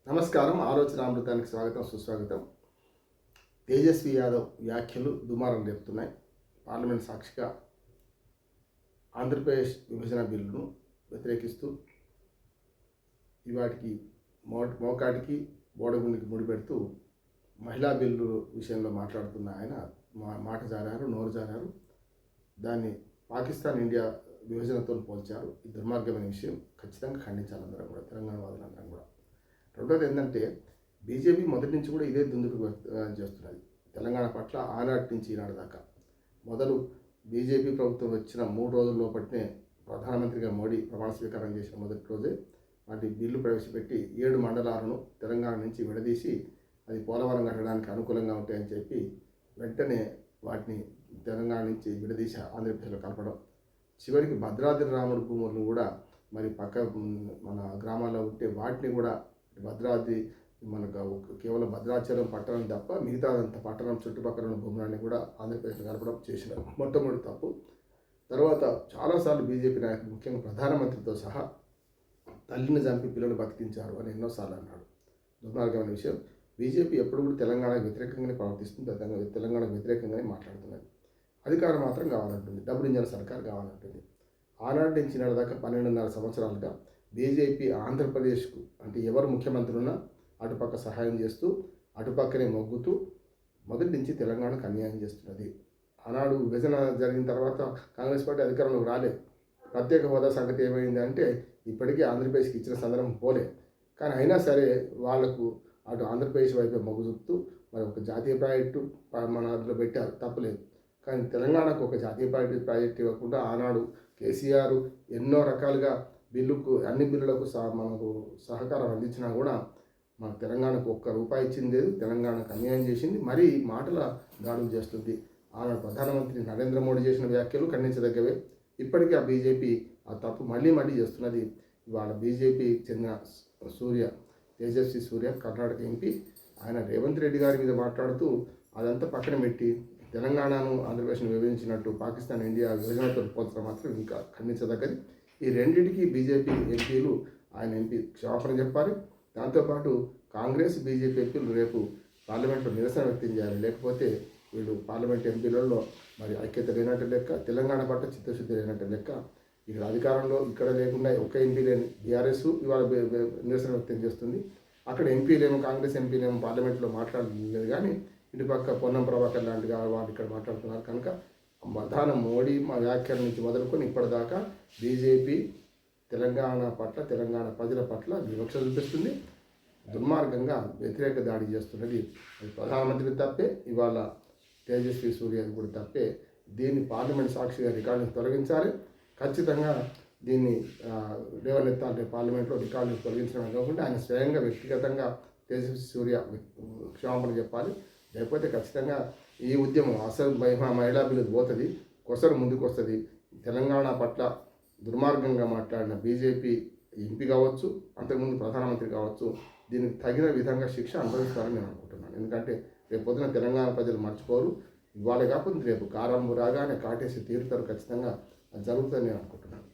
నమస్కారం. ఆలోచన అమృతానికి స్వాగతం, సుస్వాగతం. తేజస్వి యాదవ్ వ్యాఖ్యలు దుమారం రేపుతున్నాయి. పార్లమెంట్ సాక్షిగా ఆంధ్రప్రదేశ్ విభజన బిల్లును వ్యతిరేకిస్తూ ఇవాటికి మోకాటికి బోడగుండికి ముడిపెడుతూ మహిళా బిల్లు విషయంలో మాట్లాడుతున్న ఆయన మాట జారారు, నోరు జారారు. దాన్ని పాకిస్తాన్ ఇండియా విభజనతో పోల్చారు. ఈ దుర్మార్గమైన విషయం ఖచ్చితంగా ఖండించాలి అందరం కూడా, తెలంగాణ వాదులందరం కూడా. రెండోది ఏంటంటే, బీజేపీ మొదటి నుంచి కూడా ఇదే దుందుకు చేస్తున్నది తెలంగాణ పట్ల. ఆనాటి నుంచి ఈనాడు దాకా మొదలు బీజేపీ ప్రభుత్వం వచ్చిన 3 రోజుల లోపటినే ప్రధానమంత్రిగా మోడీ ప్రమాణ స్వీకారం చేసిన మొదటి రోజే వాటి బిల్లు ప్రవేశపెట్టి 7 మండలాలను తెలంగాణ నుంచి విడదీసి అది పోలవరం కట్టడానికి అనుకూలంగా ఉంటాయని చెప్పి వెంటనే వాటిని తెలంగాణ నుంచి విడదీసి ఆంధ్రప్రదేశ్లో కలపడం, చివరికి భద్రాద్రి రాముడు భూములను కూడా మరి పక్క మన గ్రామాల్లో ఉంటే వాటిని కూడా భద్రాద్రి మనకు కేవలం భద్రాచలం పట్టణం తప్ప మిగతాదంతా పట్టణం చుట్టుపక్కల ఉన్న భూములన్నీ కూడా ఆంధ్రప్రదేశ్లో కలపడం చేసిన మొట్టమొదటి తప్పు. తర్వాత చాలాసార్లు బీజేపీ నాయకులు ముఖ్యంగా ప్రధానమంత్రితో సహా తల్లిని చంపి పిల్లలు బతికించారు అని ఎన్నోసార్లు అన్నాడు. దుర్మార్గమైన విషయం. బీజేపీ ఎప్పుడు కూడా తెలంగాణకు వ్యతిరేకంగానే ప్రవర్తిస్తుంది, తెలంగాణకు వ్యతిరేకంగానే మాట్లాడుతున్నది. అధికారం మాత్రం కావాలంటుంది, డబుల్ ఇంజన్ సర్కార్ కావాలంటుంది. ఆనాటి నుంచి దాకా 12.5 సంవత్సరాలుగా బీజేపీ ఆంధ్రప్రదేశ్కు అంటే ఎవరు ముఖ్యమంత్రి ఉన్నా అటుపక్క సహాయం చేస్తూ అటుపక్కనే మొగ్గుతూ మొదటి నుంచి తెలంగాణకు అన్యాయం చేస్తున్నది. ఆనాడు విభజన జరిగిన తర్వాత కాంగ్రెస్ పార్టీ అధికారంలోకి రాలేదు. ప్రత్యేక హోదా సంగతి ఏమైంది అంటే ఇప్పటికీ ఆంధ్రప్రదేశ్కి ఇచ్చిన సందర్భం పోలే. కానీ అయినా సరే వాళ్లకు అటు ఆంధ్రప్రదేశ్ వైపే మొగ్గు చూపుతూ మరి ఒక జాతీయ ప్రాజెక్టు మన అందులో పెట్టారు, తప్పలేదు. కానీ తెలంగాణకు ఒక జాతీయ ప్రాజెక్టు ఇవ్వకుండా ఆనాడు కేసీఆర్ ఎన్నో రకాలుగా అన్ని బిల్లులకు మనకు సహకారం అందించినా కూడా మన తెలంగాణకు ₹1 ఇచ్చింది లేదు. తెలంగాణకు అన్యాయం చేసింది, మరీ మాటల దాడులు చేస్తుంది. ఆనాడు ప్రధానమంత్రి నరేంద్ర మోడీ చేసిన వ్యాఖ్యలు ఖండించదగ్గవే. ఇప్పటికీ ఆ బీజేపీ ఆ తప్పు మళ్ళీ చేస్తున్నది. ఇవాళ బీజేపీకి చెందిన తేజస్వి సూర్య కర్ణాటక ఎంపీ, ఆయన రేవంత్ రెడ్డి గారి మీద మాట్లాడుతూ అదంతా పక్కన పెట్టి తెలంగాణను ఆంధ్రప్రదేశ్ను విభజించినట్టు పాకిస్తాన్ ఇండియా విభజనతో పోల్చడం మాత్రం ఇంకా ఖండించదగ్గది. ఈ రెండింటికి బీజేపీ ఎంపీలు ఆయన ఎంపీ క్షమాపణ చెప్పాలి. దాంతోపాటు కాంగ్రెస్ బీజేపీ ఎంపీలు రేపు పార్లమెంట్లో నిరసన వ్యక్తం చేయాలి. లేకపోతే వీళ్ళు పార్లమెంట్ ఎంపీలలో మరి ఐక్యత లేనట్టు లెక్క, తెలంగాణ పట్ల చిత్తశుద్ధి లేనట్టు లెక్క. ఇక్కడ అధికారంలో ఇక్కడ లేకుండా ఒక ఎంపీ లేని బీఆర్ఎస్ ఇవాళ నిరసన వ్యక్తం చేస్తుంది. అక్కడ ఎంపీలేమో కాంగ్రెస్ ఎంపీలేమో పార్లమెంట్లో మాట్లాడలేదు. కానీ ఇటుపక్క పొన్నం ప్రభాకర్ లాంటి వాళ్ళు ఇక్కడ మాట్లాడుతున్నారు. కనుక ప్రధాని మోడీ వ్యాఖ్యల నుంచి మొదలుకొని ఇప్పటిదాకా బీజేపీ తెలంగాణ పట్ల, తెలంగాణ ప్రజల పట్ల వివక్ష చూపిస్తుంది, దుర్మార్గంగా వ్యతిరేక దాడి చేస్తున్నది. ప్రధానమంత్రి తప్పే, ఇవాళ తేజస్వి సూర్య కూడా తప్పే. దీన్ని పార్లమెంట్ సాక్షిగా రికార్డును తొలగించాలి. ఖచ్చితంగా దీన్ని లేవనెత్తాలి. పార్లమెంట్లో రికార్డును తొలగించడం కాకుండా ఆయన స్వయంగా వ్యక్తిగతంగా తేజస్వి సూర్య క్షమాపణ చెప్పాలి. లేకపోతే ఖచ్చితంగా ఈ ఉద్యమం అసలు మహిళా బిల్లు పోతుంది, కొసరు ముందుకు వస్తుంది. తెలంగాణ పట్ల దుర్మార్గంగా మాట్లాడిన బీజేపీ ఎంపీ కావచ్చు, అంతకుముందు ప్రధానమంత్రి కావచ్చు, దీనికి తగిన విధంగా శిక్ష అనుభవిస్తారని నేను అనుకుంటున్నాను. ఎందుకంటే రేపు పొద్దున తెలంగాణ ప్రజలు మర్చిపోరు. ఇవాళ కాకపోతే రేపు కారంబు రాగానే కాటేసి తీరుతారు. ఖచ్చితంగా అది జరుగుతుందని నేను అనుకుంటున్నాను.